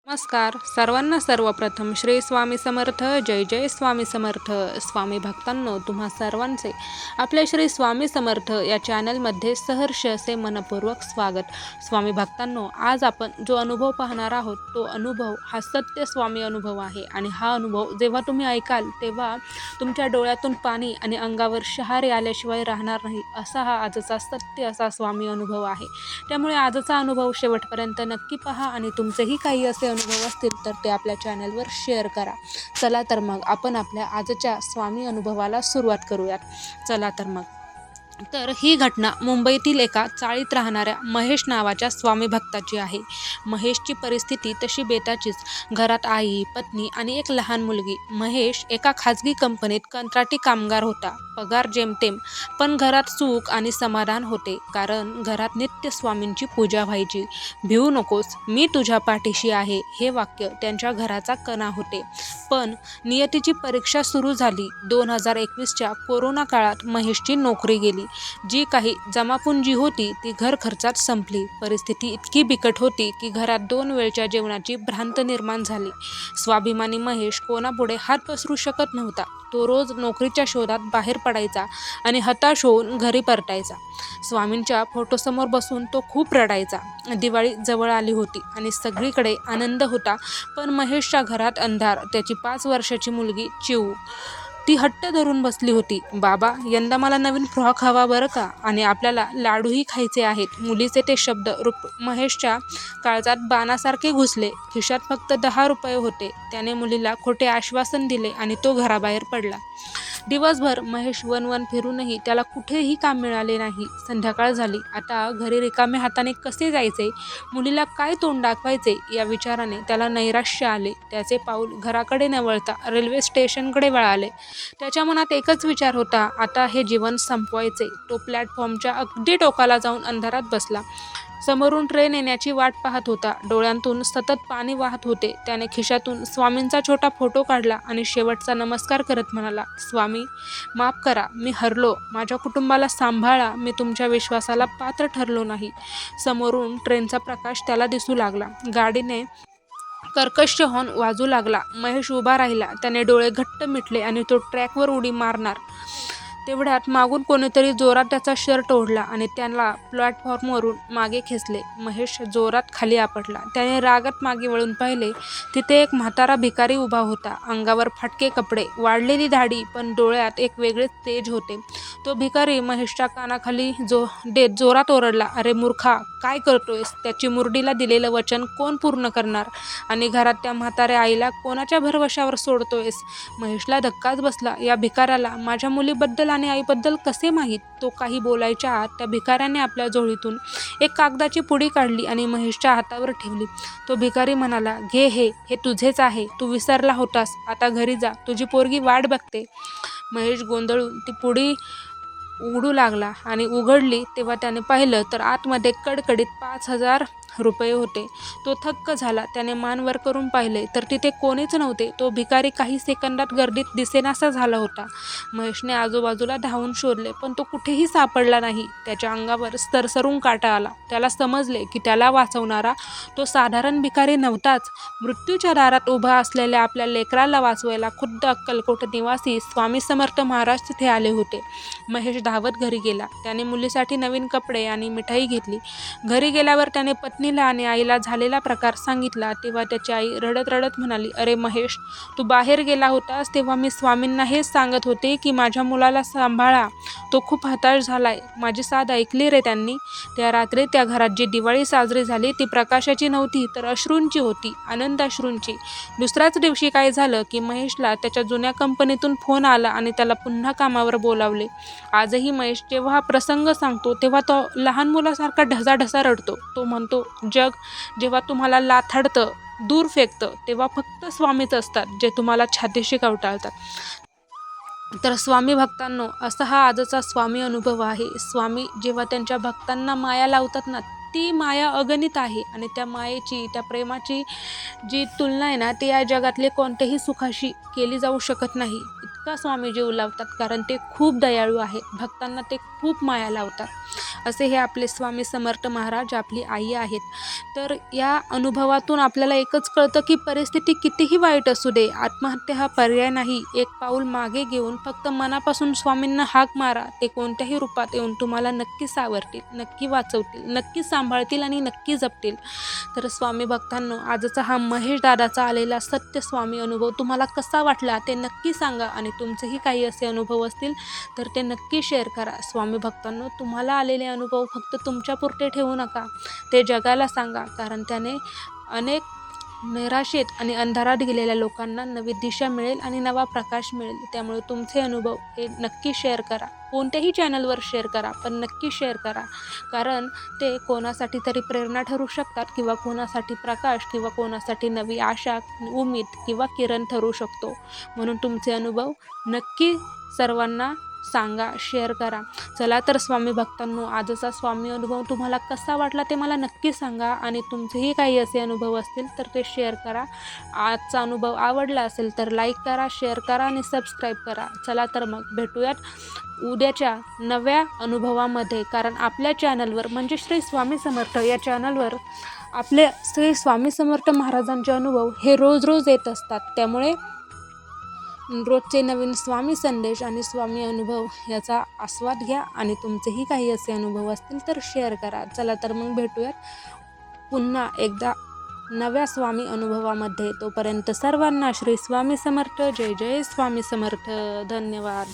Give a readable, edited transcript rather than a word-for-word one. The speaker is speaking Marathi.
नमस्कार सर्वांना. सर्वप्रथम श्री स्वामी समर्थ. जय जय स्वामी समर्थ. स्वामी भक्तांनो, तुम्हा सर्वांचे आपल्या श्री स्वामी समर्थ या चॅनलमध्ये सहर्ष असे मनपूर्वक स्वागत. स्वामी भक्तांनो, आज आपण जो अनुभव पाहणार आहोत तो अनुभव हा सत्य स्वामी अनुभव आहे. आणि हा अनुभव जेव्हा तुम्ही ऐकाल तेव्हा तुमच्या डोळ्यातून पाणी आणि अंगावर शहारे आल्याशिवाय राहणार नाही. असा हा आजचा सत्य असा स्वामी अनुभव आहे. त्यामुळे आजचा अनुभव शेवटपर्यंत नक्की पहा आणि तुमचेही काही असे अनुभव असतील तर ते आपल्या चॅनलवर शेअर करा. चला तर मग आपण आपल्या आजच्या स्वामी अनुभवाला सुरुवात करूयात. चला तर मग. तर ही घटना मुंबईतील एका चाळीत राहणाऱ्या महेश नावाच्या स्वामी भक्ताची आहे. महेशची परिस्थिती तशी बेताचीच. घरात आई, पत्नी आणि एक लहान मुलगी. महेश एका खाजगी कंपनीत कंत्राटी कामगार होता. पगार जेमतेम, पण घरात सुख आणि समाधान होते, कारण घरात नित्य स्वामींची पूजा व्हायची. भिवू नकोस, मी तुझ्या पाठीशी आहे, हे वाक्य त्यांच्या घराचा कणा होते. पण नियतीची परीक्षा सुरू झाली. 2021च्या कोरोना काळात महेशची नोकरी गेली. जी काही जमापुंजी होती ती घर खर्चात संपली. परिस्थिती इतकी बिकट होती की घरात 2 वेळच्या जेवणाची भ्रांत निर्माण झाली. स्वाभिमानी महेश कोणापुढे हात पसरू शकत नव्हता. तो रोज नोकरीच्या शोधात बाहेर पडायचा आणि हताश होऊन घरी परतायचा. स्वामींच्या फोटोसमोर बसून तो खूप रडायचा. दिवाळी जवळ आली होती आणि सगळीकडे आनंद होता, पण महेशच्या घरात अंधार. त्याची 5 वर्षाची मुलगी चिऊ, ती हट्ट धरून बसली होती. बाबा, यंदा मला नवीन फ्रॉक हवा बरं का, आणि आपल्याला लाडूही खायचे आहेत. मुलीचे ते शब्द महेशच्या काळजात बाणासारखे घुसले. खिशात फक्त 10 रुपये होते. त्याने मुलीला खोटे आश्वासन दिले आणि तो घराबाहेर पडला. दिवसभर महेश वन फिरूनही त्याला कुठेही काम मिळाले नाही. संध्याकाळ झाली. आता घरी रिकाम्या हाताने कसे जायचे, मुलीला काय तोंड दाखवायचे या विचाराने त्याला नैराश्य आले. त्याचे पाऊल घराकडे न वळता रेल्वे स्टेशनकडे वळाले. त्याच्या मनात एकच विचार होता, आता हे जीवन संपवायचे. तो प्लॅटफॉर्मच्या अगदी टोकाला जाऊन अंधारात बसला. समोरून ट्रेन येण्याची वाट पाहत होता. डोळ्यांतून सतत पाणी वाहत होते. त्याने खिशातून स्वामींचा छोटा फोटो काढला आणि शेवटचा नमस्कार करत म्हणाला, स्वामी, माफ करा, मी हरलो. माझ्या कुटुंबाला सांभाळा. मी तुमच्या विश्वासाला पात्र ठरलो नाही. समोरून ट्रेनचा प्रकाश त्याला दिसू लागला. गाडीने कर्कश हॉर्न वाजू लागला. महेश उभा राहिला. त्याने डोळे घट्ट मिटले आणि तो ट्रॅकवर उडी मारणार तेवढ्यात मागून कोणीतरी जोरात त्याचा शर्ट ओढला आणि त्याला प्लॅटफॉर्मवरून मागे खेचले. महेश जोरात खाली आपटला. त्याने रागात मागे वळून पाहिले. तिथे एक म्हातारा भिकारी उभा होता. अंगावर फाटके कपडे, वाढलेली दाढी, पण डोळ्यात एक वेगळेच तेज होते. तो भिकारी महेशच्या कानाखाली देत जोरात ओरडला, अरे मूर्खा, काय करतोयस? त्याची मुरडीला दिलेलं वचन कोण पूर्ण करणार? आणि घरात त्या म्हाताऱ्या आईला कोणाच्या भरवशावर सोडतोयस? महेशला धक्काच बसला. या भिकाऱ्याला माझ्या मुलीबद्दल आणि आईबद्दल कसे माहीत? तो काही बोलायच्या आत त्या भिकाऱ्याने आपल्या झोळीतून एक कागदाची पुडी काढली आणि महेशच्या हातावर ठेवली. तो भिकारी म्हणाला, घे, हे तुझेच आहे. तू विसरला होतास. आता घरी जा, तुझी पोरगी वाट बघते. महेश गोंधळून ती पुडी उघडू लागला आणि उघडली तेव्हा त्याने पाहिलं तर आतमध्ये कडकडीत 5,000 रुपये होते. तो थक्क झाला. त्याने मान वर करून पाहिले तर तिथे कोणीच नव्हते. तो भिकारी काही सेकंदात गर्दीत दिसेनासा झाला होता. महेशने आजूबाजूला धावून शोधले, पण तो कुठेही सापडला नाही. त्याच्या अंगावर सरसरून काटा आला. त्याला समजले की त्याला वाचवणारा तो साधारण भिकारी नव्हताच. मृत्यूच्या दारात उभा असलेल्या आपल्या लेकराला वाचवायला खुद्द अक्कलकोट निवासी स्वामी समर्थ महाराज तिथे आले होते. महेश धावत घरी गेला. त्याने मुलीसाठी नवीन कपडे आणि मिठाई घेतली. घरी गेल्यावर त्याने पत्नीला आणि आईला झालेला प्रकार सांगितला. तेव्हा त्याची आई रडत रडत म्हणाली, अरे महेश, तू बाहेर गेला होतास तेव्हा मी स्वामींना हेच सांगत होते की माझ्या मुलाला सांभाळा. तो खूप हताश झालाय. माझी साथ ऐकली रे त्यांनी. त्या रात्री त्या घरात जी दिवाळी साजरी झाली ती प्रकाशाची नव्हती तर अश्रूंची होती, आनंद अश्रूंची. दुसऱ्याच दिवशी काय झालं की महेशला त्याच्या जुन्या कंपनीतून फोन आला आणि त्याला पुन्हा कामावर बोलावले. आजही महेश जेव्हा हा प्रसंग सांगतो तेव्हा तो लहान मुलासारखा ढसाढसा रडतो. तो म्हणतो, जग जेव्हा तुम्हाला लाथाडतं, दूर फेकतं, तेव्हा फक्त स्वामीच असतात जे तुम्हाला छातीशी कवटाळतात. तर स्वामी भक्तांनो, असा हा आजचा स्वामी अनुभव आहे. स्वामी जेव्हा त्यांच्या भक्तांना माया लावतात ना, ती माया अगणित आहे. आणि त्या मायेची, त्या प्रेमाची जी तुलना आहे ना, ती या जगातले कोणत्याही सुखाशी केली जाऊ शकत नाही. इतका स्वामी जीव लावतात, कारण ते खूप दयाळू आहे. भक्तांना ते खूप माया लावतात. असे हे आपले स्वामी समर्थ महाराज आपली आई आहेत. तर या अनुभवातून आपल्याला एकच कळतं की परिस्थिती कितीही वाईट असू दे, आत्महत्या हा पर्याय नाही. एक पाऊल मागे घेऊन फक्त मनापासून स्वामींना हाक मारा. ते कोणत्याही रूपात येऊन तुम्हाला नक्की सावरतील, नक्की वाचवतील, नक्की सांभाळतील आणि नक्की जपतील. तर स्वामी भक्तांनो, आजचा हा महेश दादाचा आलेला सत्य स्वामी अनुभव तुम्हाला कसा वाटला ते नक्की सांगा. आणि तुमचेही काही असे अनुभव असतील तर ते नक्की शेअर करा. स्वामी भक्तांनो, तुम्हाला आलेले अनुभव फक्त तुमच्यापुरते ठेवू नका, ते जगाला सांगा, कारण त्याने अनेक निराशेत आणि अंधारात गेलेल्या लोकांना नवी दिशा मिळेल आणि नवा प्रकाश मिळेल. त्यामुळे तुमचे अनुभव हे नक्की शेअर करा. कोणत्याही चॅनलवर शेअर करा, पण नक्की शेअर करा, कारण ते कोणासाठी तरी प्रेरणा ठरू शकतात, किंवा कोणासाठी प्रकाश, किंवा कोणासाठी नवी आशा, उमेद किंवा किरण ठरू शकतो. म्हणून तुमचे अनुभव नक्की सर्वांना सांगा, शेअर करा. चला तर स्वामी भक्तांनो, आजचा स्वामी अनुभव तुम्हाला कसा वाटला ते मला नक्की सांगा. आणि तुमचेही काही असे अनुभव असतील तर ते शेअर करा. आजचा अनुभव आवडला असेल तर लाईक करा, शेअर करा आणि सबस्क्राईब करा. चला तर मग भेटूयात उद्याच्या नव्या अनुभवामध्ये, कारण आपल्या चॅनलवर म्हणजे श्री स्वामी समर्थ या चॅनलवर आपले श्री स्वामी समर्थ महाराजांचे अनुभव हे रोज रोज येत असतात. त्यामुळे रोजचे नवीन स्वामी संदेश आणि स्वामी अनुभव याचा आस्वाद घ्या. आणि तुमचेही काही असे अनुभव असतील तर शेअर करा. चला तर मग भेटूयात पुन्हा एकदा नव्या स्वामी अनुभवामध्ये. तोपर्यंत सर्वांना श्री स्वामी समर्थ. जय जय स्वामी समर्थ. धन्यवाद.